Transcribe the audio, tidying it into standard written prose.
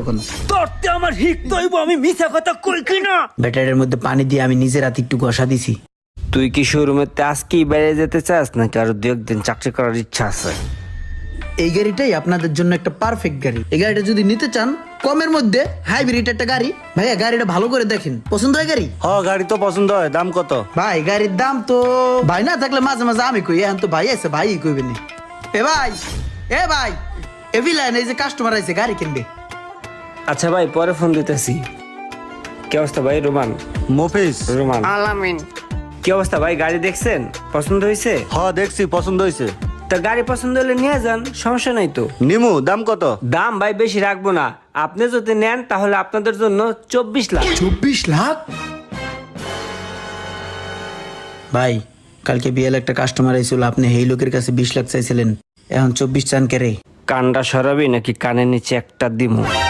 তখন তোরতে আমার হিক তৈব আমি মিছা কথা কই কিনা। ব্যাটারির মধ্যে পানি দিয়ে আমি নিজের হাতে একটু ঘষা দিছি। তুই কি শোরুমে আজকেই বাইরে যেতে চাস নাকি আরো দু একদিন চাকরি করার ইচ্ছা আছে? এই গাড়িটাই আপনাদের জন্য একটা পারফেক্ট গাড়ি। এই গাড়িটা যদি নিতে চান কমের মধ্যে হাইব্রিড একটা গাড়ি, ভাইয়া গাড়িটা ভালো করে দেখেন, পছন্দ হয় গাড়ি? গাড়ি তো পছন্দ হয়, দাম কত? ভাই গাড়ির দাম তো ভাই না থাকলে মাঝে মাঝে আমি কই, এখন তো ভাই আছে, ভাই কইবেন। এ ভাই এ ভিলাইন, এই যে কাস্টমার আইছে গাড়ি কিনবে। আচ্ছা ভাই পরে ফোন দিতেছি। কি অবস্থা ভাই? রোমান মফিস। রোমান আলামিন। কি অবস্থা ভাই? গাড়ি দেখছেন? পছন্দ হয়েছে? দেখছি, পছন্দ হয়েছে। তা গাড়ি পছন্দ হলে নিয়ে যান, সমস্যা নাই তো। নিমু, দাম কত? দাম ভাই বেশি রাখবো না, আপনি যদি নেন তাহলে আপনাদের জন্য 24 লাখ। 24 লাখ? ভাই কালকে বিয়েল একটা কাস্টমার আইছিল, আপনি এই লোকের কাছে 20 লাখ চাইছিলেন, এখন 24 চান কে রে? কানটা সরাবি নাকি কানের নিচে একটা দিমু?